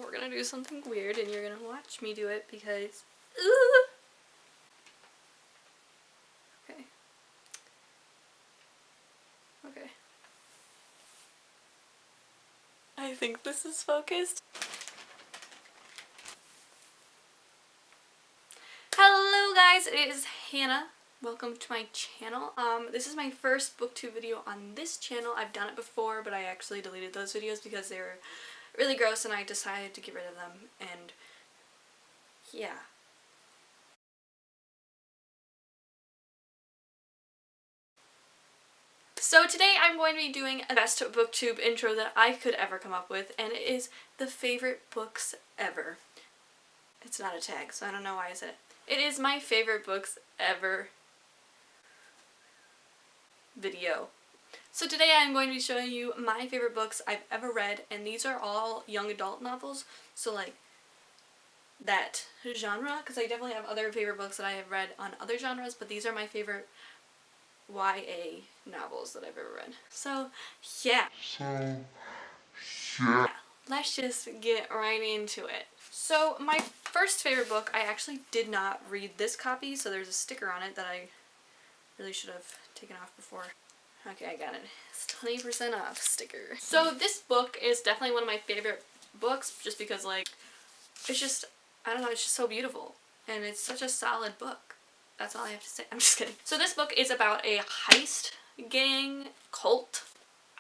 we're gonna do something weird and you're gonna watch me do it because... Okay. Okay. I think this is focused. Hello guys, it is Hannah. Welcome to my channel. This is my first booktube video on this channel. I've done it before, but I actually deleted those videos because they were really gross and I decided to get rid of them, and yeah. So today I'm going to be doing a best booktube intro that I could ever come up with, and it is the favorite books ever. It's not a tag, so I don't know why I said it. It is my favorite books ever video. So today I'm going to be showing you my favorite books I've ever read, and these are all young adult novels, so like that genre, because I definitely have other favorite books that I have read on other genres, but these are my favorite YA novels that I've ever read. So yeah. Let's just get right into it. So my first favorite book, I actually did not read this copy, so there's a sticker on it that I really should have taken off before. Okay, I got it. It's 20% off sticker. So this book is definitely one of my favorite books just because, like, it's just, I don't know, it's just so beautiful. And it's such a solid book. That's all I have to say. I'm just kidding. So this book is about a heist gang cult.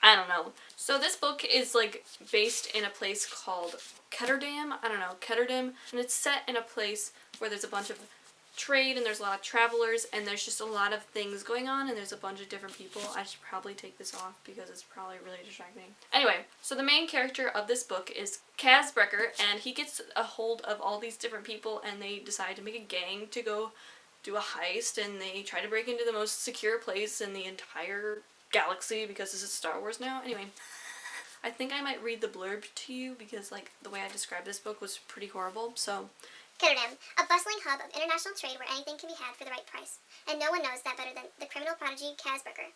I don't know. So this book is like based in a place called Ketterdam. I don't know, Ketterdam. And it's set in a place where there's a bunch of trade and there's a lot of travelers and there's just a lot of things going on and there's a bunch of different people. I should probably take this off because it's probably really distracting. Anyway, so the main character of this book is Kaz Brecker, and he gets a hold of all these different people and they decide to make a gang to go do a heist, and they try to break into the most secure place in the entire galaxy because this is Star Wars now. Anyway, I think I might read the blurb to you because like the way I described this book was pretty horrible. So Ketterdam, a bustling hub of international trade where anything can be had for the right price. And no one knows that better than the criminal prodigy Kaz Brecker.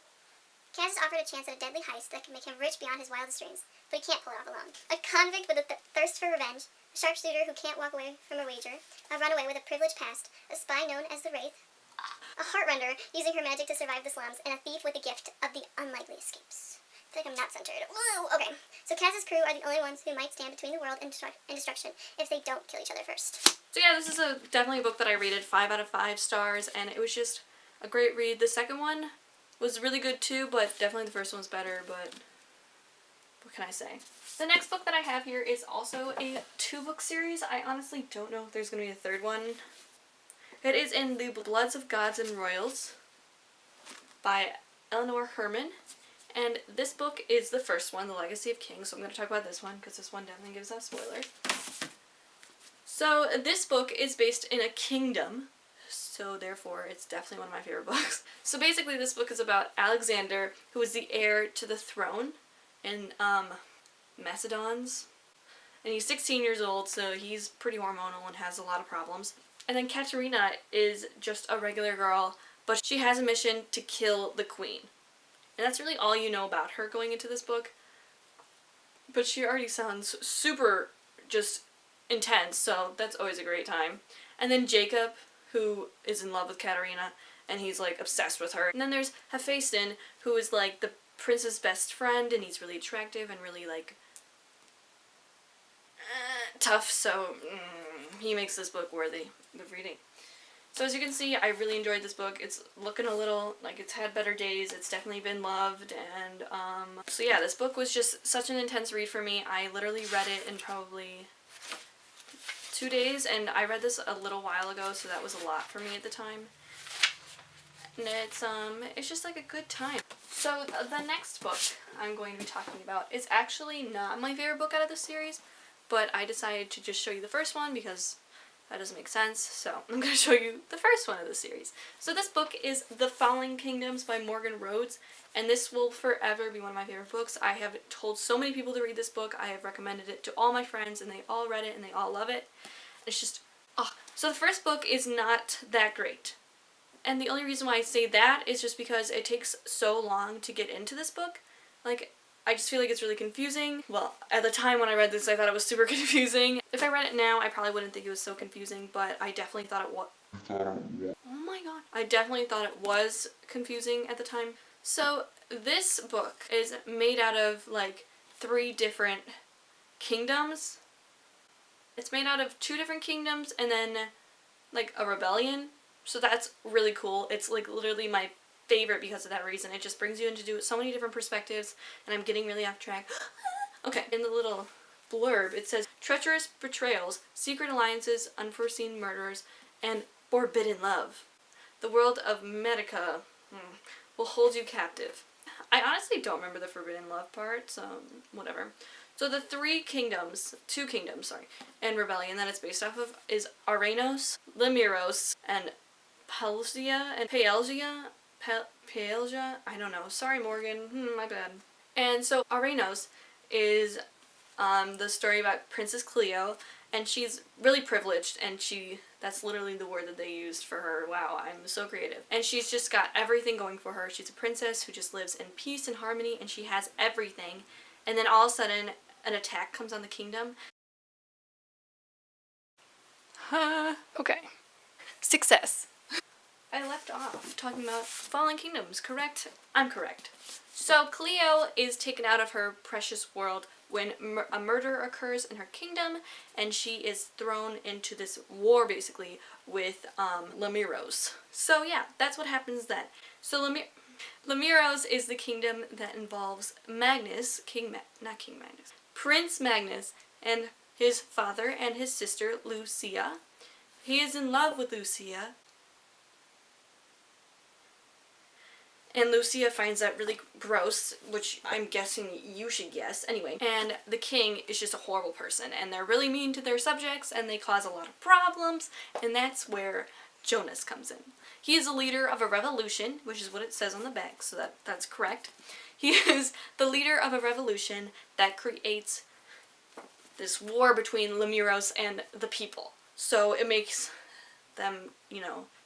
Kaz is offered a chance at a deadly heist that can make him rich beyond his wildest dreams, but he can't pull it off alone. A convict with a thirst for revenge, a sharpshooter who can't walk away from a wager, a runaway with a privileged past, a spy known as the Wraith, a heartrender using her magic to survive the slums, and a thief with the gift of the unlikely escapes. I feel like I'm not centered. Woo! Okay, so Kaz's crew are the only ones who might stand between the world and destruction if they don't kill each other first. So yeah, this is definitely a book that I rated 5 out of 5 stars, and it was just a great read. The second one was really good too, but definitely the first one was better, but what can I say? The next book that I have here is also a 2-book series. I honestly don't know if there's going to be a third one. It is in The Bloods of Gods and Royals by Eleanor Herman. And this book is the first one, The Legacy of Kings, so I'm going to talk about this one because this one definitely gives us spoilers. So this book is based in a kingdom, so therefore it's definitely one of my favorite books. So basically this book is about Alexander, who is the heir to the throne in Macedons. And he's 16 years old, so he's pretty hormonal and has a lot of problems. And then Katerina is just a regular girl, but she has a mission to kill the queen. And that's really all you know about her going into this book. But she already sounds super just intense, so that's always a great time. And then Jacob, who is in love with Katerina, and he's like obsessed with her. And then there's Hephaestion, who is like the prince's best friend, and he's really attractive and really like tough, so he makes this book worthy of reading. So as you can see, I really enjoyed this book. It's looking a little like it's had better days. It's definitely been loved, and so yeah, this book was just such an intense read for me. I literally read it in probably 2 days, and I read this a little while ago, so that was a lot for me at the time. And it's just like a good time. So the next book I'm going to be talking about is actually not my favorite book out of the series, but I decided to just show you the first one because that doesn't make sense, so I'm going to show you the first one of the series. So this book is The Fallen Kingdoms by Morgan Rhodes, and this will forever be one of my favorite books. I have told so many people to read this book. I have recommended it to all my friends, and they all read it, and they all love it. It's just, oh. So the first book is not that great. And the only reason why I say that is just because it takes so long to get into this book. Like, I just feel like it's really confusing. Well, at the time when I read this, I thought it was super confusing. If I read it now, I probably wouldn't think it was so confusing, but I definitely thought it was. Oh my god. I definitely thought it was confusing at the time. So this book is made out of like 3 different kingdoms. It's made out of 2 different kingdoms and then like a rebellion. So that's really cool. It's like literally my favorite because of that reason. It just brings you into so many different perspectives, and I'm getting really off track. Okay, in the little blurb it says, treacherous betrayals, secret alliances, unforeseen murders, and forbidden love. The world of Medica will hold you captive. I honestly don't remember the forbidden love part, so whatever. So the 2 kingdoms, and rebellion that it's based off of is Arenos, Limiros, and Pelsia, I don't know. Sorry, Morgan. My bad. And so Arenos is the story about Princess Cleo, and she's really privileged, and that's literally the word that they used for her. Wow, I'm so creative. And she's just got everything going for her. She's a princess who just lives in peace and harmony, and she has everything. And then all of a sudden, an attack comes on the kingdom. Okay. Success. I left off talking about fallen kingdoms, correct? I'm correct. So Cleo is taken out of her precious world when a murder occurs in her kingdom, and she is thrown into this war basically with Lamiros. So yeah, that's what happens then. So Lamiros is the kingdom that involves Magnus, Prince Magnus, and his father and his sister Lucia. He is in love with Lucia, and Lucia finds that really gross, which I'm guessing you should guess. Anyway, and the king is just a horrible person, and they're really mean to their subjects, and they cause a lot of problems, and that's where Jonas comes in. He is a leader of a revolution, which is what it says on the back, so that's correct. He is the leader of a revolution that creates this war between Lamiros and the people. So it makes them,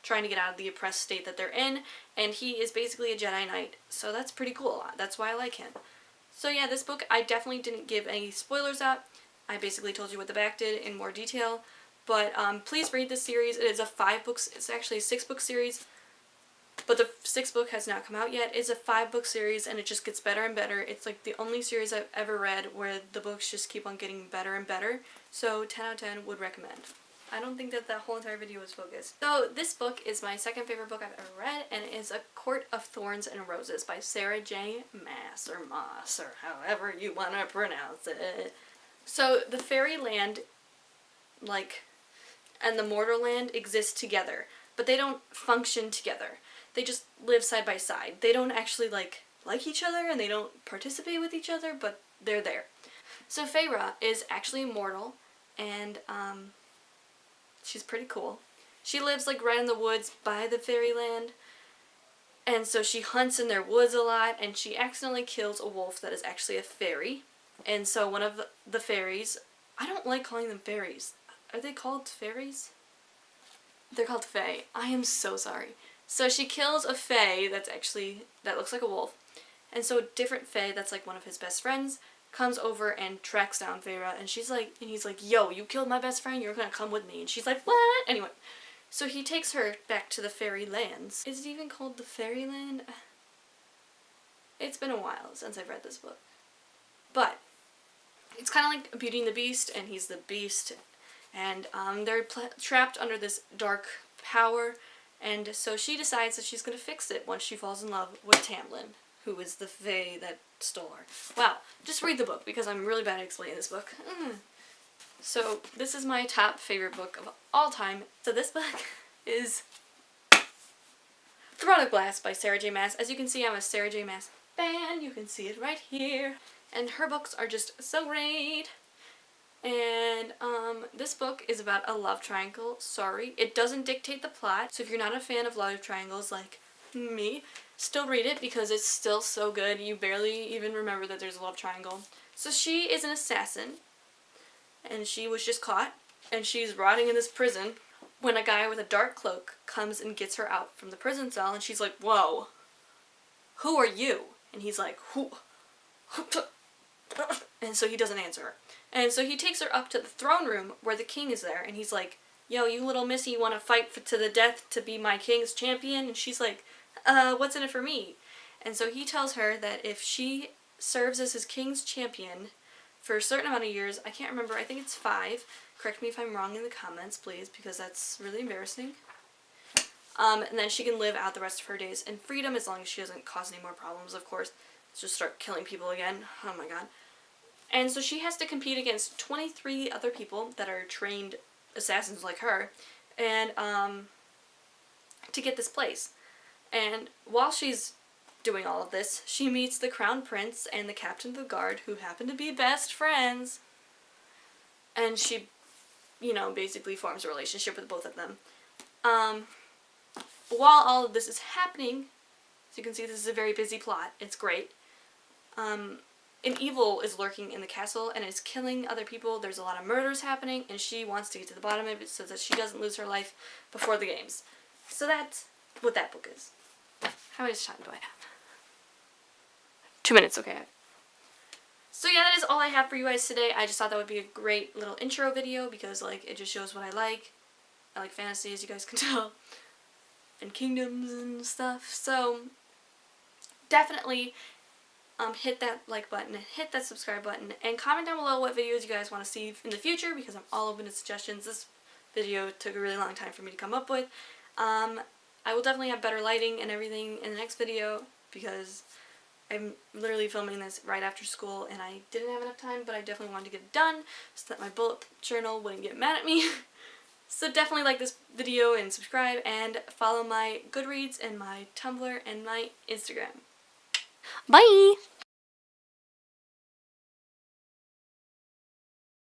trying to get out of the oppressed state that they're in, and he is basically a Jedi Knight, so that's pretty cool. That's why I like him. So yeah, this book, I definitely didn't give any spoilers out. I basically told you what the back did in more detail, but please read this series. It is it's actually a 6-book series, but the 6th book has not come out yet. It's a 5-book series, and it just gets better and better. It's like the only series I've ever read where the books just keep on getting better and better, so 10 out of 10 would recommend. I don't think that whole entire video was focused. So this book is my 2nd favorite book I've ever read, and it is A Court of Thorns and Roses by Sarah J. Maas, or however you want to pronounce it. So the fairy land, and the mortal land exist together, but they don't function together. They just live side by side. They don't actually like each other, and they don't participate with each other, but they're there. So Feyre is actually immortal, and she's pretty cool. She lives right in the woods by the fairyland, and so she hunts in their woods a lot, and she accidentally kills a wolf that is actually a fairy. And so one of the fairies, I don't like calling them fairies. Are they called fairies? They're called fae. I am so sorry. So she kills a fae that looks like a wolf, and so a different fae that's one of his best friends comes over and tracks down Feyre, and he's like, yo, you killed my best friend, you're gonna come with me. And she's like, what? Anyway, so he takes her back to the fairy lands. Is it even called the fairyland? It's been a while since I've read this book. But it's kind of like Beauty and the Beast, and he's the beast, and they're trapped under this dark power, and so she decides that she's gonna fix it once she falls in love with Tamlin, who is the fae that stole her. Wow, just read the book because I'm really bad at explaining this book. So this is my top favorite book of all time. So this book is Throne of Glass by Sarah J. Maas. As you can see, I'm a Sarah J. Maas fan. You can see it right here. And her books are just so great. And this book is about a love triangle. Sorry, it doesn't dictate the plot. So if you're not a fan of love triangles like me, still read it because it's still so good. You barely even remember that there's a love triangle. So she is an assassin, and she was just caught, and she's rotting in this prison when a guy with a dark cloak comes and gets her out from the prison cell, and she's like, whoa, who are you? And he's like, And so he doesn't answer her. And so he takes her up to the throne room where the king is there, and he's like, yo, you little missy, want to fight to the death to be my king's champion? And she's like, what's in it for me? And so he tells her that if she serves as his king's champion for a certain amount of years, I can't remember, I think it's 5. Correct me if I'm wrong in the comments, please, because that's really embarrassing. And then she can live out the rest of her days in freedom as long as she doesn't cause any more problems, of course. Just start killing people again. Oh my god. And so she has to compete against 23 other people that are trained assassins like her, and to get this place. And while she's doing all of this, she meets the crown prince and the captain of the guard, who happen to be best friends. And she, you know, basically forms a relationship with both of them. While all of this is happening, as you can see, this is a very busy plot. It's great. An evil is lurking in the castle and is killing other people. There's a lot of murders happening, and she wants to get to the bottom of it so that she doesn't lose her life before the games. So that's what that book is. How much time do I have? 2 minutes, okay. So yeah, that is all I have for you guys today. I just thought that would be a great little intro video because, like, it just shows what I like. I like fantasy, as you guys can tell, and kingdoms and stuff. So definitely hit that like button, hit that subscribe button, and comment down below what videos you guys want to see in the future, because I'm all open to suggestions. This video took a really long time for me to come up with. I will definitely have better lighting and everything in the next video, because I'm literally filming this right after school and I didn't have enough time, but I definitely wanted to get it done so that my bullet journal wouldn't get mad at me. So definitely like this video and subscribe, and follow my Goodreads and my Tumblr and my Instagram. Bye!